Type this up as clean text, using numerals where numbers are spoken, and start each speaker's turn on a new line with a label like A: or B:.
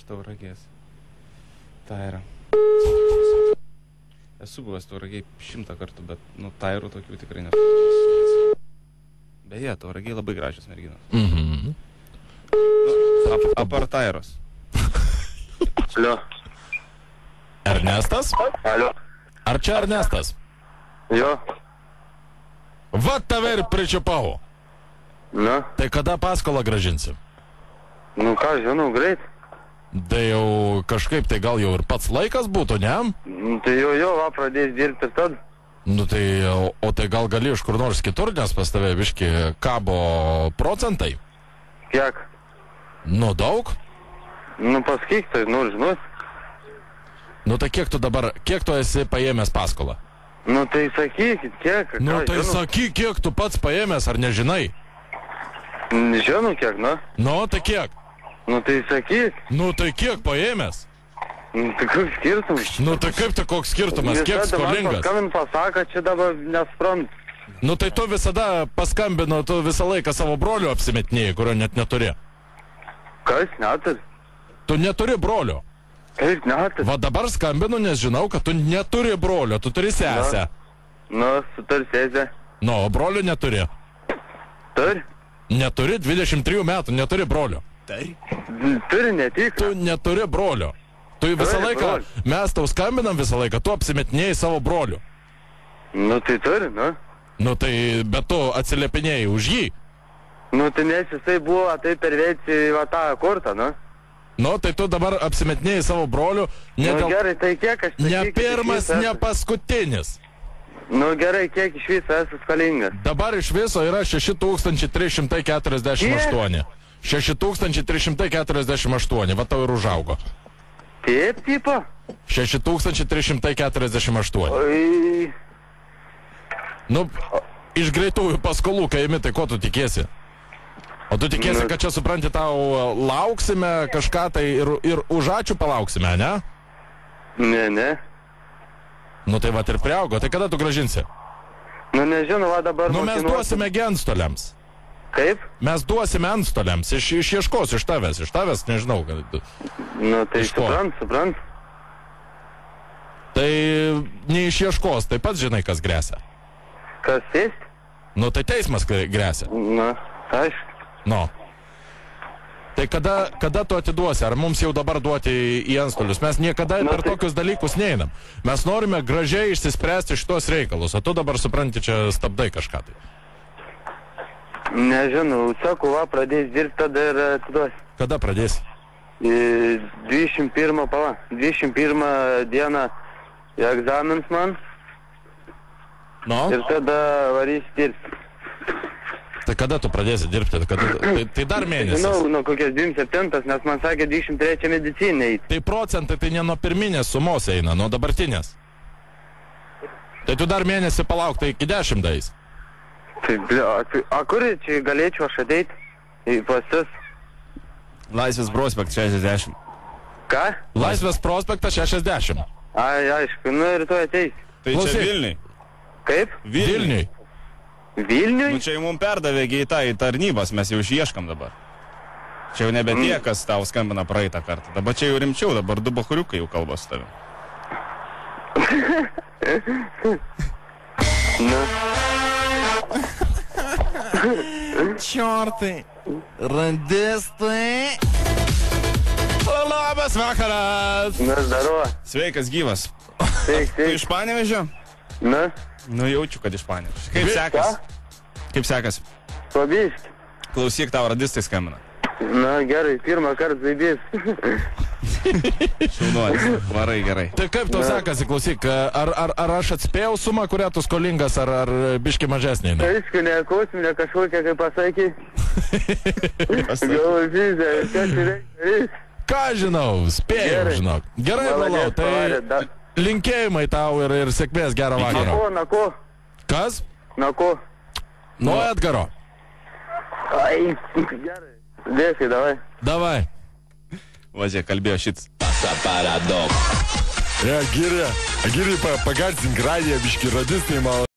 A: iš Tauragės. Taira. Esu buvęs Tauragiai 100 kartų, bet, tairų tokių tikrai nesu. Beje, Tauragiai labai gražios merginos.
B: Mhm.
A: Apart Tairos.
C: Alio.
B: Ernestas?
C: Alio.
B: Ar čia Ernestas?
C: Jo.
B: Va tave ir pričiupau.
C: Na.
B: Tai kada paskolą grąžinsi?
C: Nu ką, žinau, greit.
B: Tai jau kažkaip, tai gal jau ir pats laikas būtų, ne?
C: Tai jo, va, pradės dirbti ir tad.
B: Nu tai, o tai gal gali iš kur nors kitur, nes pas tave biški kabo procentai?
C: Kiek?
B: Nu daug?
C: Nu pasakyk, tai žinot.
B: Nu tai kiek tu esi paėmęs paskolą?
C: Nu tai sakykit, kiek?
B: Nu
C: ką,
B: tai
C: žinau.
B: sakyk, kiek tu pats paėmęs, ar nežinai?
C: Žinau kiek, na.
B: Nu tai kiek?
C: Nu tai sakyk.
B: Nu tai kiek paėmęs?
C: Nu tai koks skirtumas?
B: Nu tai kaip tai koks skirtumas, kiek skolingas?
C: Paskambin pasaka, čia dabar nesprant.
B: Nu tai tu visada paskambino, tu visą laiką savo broliu apsimetinėjai, kurio net neturi.
C: Kas neturi?
B: Tu neturi brolio.
C: Kaip neturi?
B: Va dabar skambinu, nes žinau, kad tu neturi brolio, tu turi sesę.
C: Nu, su turi sesę.
B: Nu, o brolio neturi.
C: Turi?
B: Neturi 23 metų, neturi brolio.
C: Turi netik.
B: Tu neturi brolio. Tu visą
C: Turi
B: laiką,
C: brolį.
B: mes tau skambinam visą laiką, tu apsimetinėjai savo broliu.
C: Nu tai turi, nu.
B: Nu tai, bet tu atsiliepinėjai už jį.
C: Nu tai nes jisai buvo tai pervėti va tą kortą, nu.
B: Nu, tai tu dabar apsimetinėjai savo broliu, ne,
C: Nu
B: dėl,
C: gerai, tai kiek aš...
B: ne
C: sakykit,
B: pirmas,
C: iš viso
B: ne
C: esu-
B: paskutinis.
C: Nu gerai, kiek iš viso esu skolingas?
B: Dabar iš viso yra 6348. 6348, va tau ir užaugo.
C: Taip, tipo?
B: 6348.
C: Oi...
B: Nu, iš greitųjų paskolų, kai imi, tai ko tu tikėsi? O tu tikėsi,
C: Nu.
B: kad čia, supranti, tau lauksime kažką tai ir už ačiū palauksime, ne?
C: Ne.
B: Nu tai va ir priaugo, tai kada tu grąžinsi?
C: Nu nežinau, va dabar...
B: Nu mes
C: mokinuosi.
B: duosime antstoliams.
C: Kaip?
B: Mes duosime antstoliams, išieškos iš tavęs, nežinau.
C: Nu tai
B: Iš ko?
C: suprant.
B: Tai neišieškos, tai pats žinai, kas gresia.
C: Kas sėst?
B: Nu tai teismas gresia.
C: Nu, aišku.
B: Nu. Tai kada tu atiduosi? Ar mums jau dabar duoti į antstolius? Mes niekada
C: Na,
B: per
C: tai-
B: tokius dalykus neinam. Mes norime gražiai išsispręsti šitos reikalus, o tu dabar supranti, čia stabdai kažką tai.
C: Nežinau, sakau, va, pradės dirbti, tada ir atiduosi.
B: Kada pradėsi?
C: 21 dieną egzamins man
B: Nu?
C: ir tada varys dirbti.
B: Tai kada tu pradėsi dirbti? Tai dar mėnesis.
C: Žinau, nuo kokias 27, nes man sakė 23 medicinė eiti.
B: Tai procentai tai ne nuo pirminės sumos eina, nuo dabartinės. Tai tu dar mėnesį palauk, tai iki 10 eis.
C: Tai, a kur čia galėčiau aš ateiti į pasis?
A: Laisvės prospektas 60.
C: Ką?
B: Laisvės prospektas 60.
C: Ai, aišku, nu ir tu ateisi.
A: Tai
B: Klausyk.
A: čia Vilniui.
C: Kaip?
B: Vilniui.
C: Vilniui?
A: Nu čia jau mums perdavė į tarnybas, mes jau išieškam dabar. Čia jau nebe tie, kas tau skambina praeitą kartą. Dabar čia jau rimčiau, dabar du bachuriukai jau kalba su tavim.
C: Nu,
B: Čiortai. Radistai. Labas vakaras.
C: nu, zdaro.
A: Sveikas gyvas.
C: Sveik,
A: Tu
C: sveik.
A: iš Panevėžio?
C: Nu,
A: Nu jaučiu, kad iš Panevėžio. Kaip
B: Vi-
A: sekas? Kaip sekas?
C: pabiški.
A: Klausyk, tau radistai skambina.
C: Na, gerai, pirmą kartą zaibys.
A: Šaunuolis. Varai gerai.
B: Tai kaip tau sekasi, klausyk, ar aš atspėjau sumą, kurią tu skolingas, ar biški mažesnė? jinai?
C: Aišku, ne kosminė kažkokia, kaip pasakė.
A: Pasak.
C: Galvoju, vizė, kas yra?
B: Ką žinau, spėjau,
C: Gerai.
B: žinok. Gerai, valau, tai linkėjimai tau ir sėkmės, gerą vakarą.
C: Na ko?
B: Kas?
C: Na ko?
B: Nuo Edgaro.
C: Ai, gerai. Dėkui, davai.
B: Davai.
A: Važiuok, kalbėjo šits.
B: Giri, pagarsink radiją, biški radistai,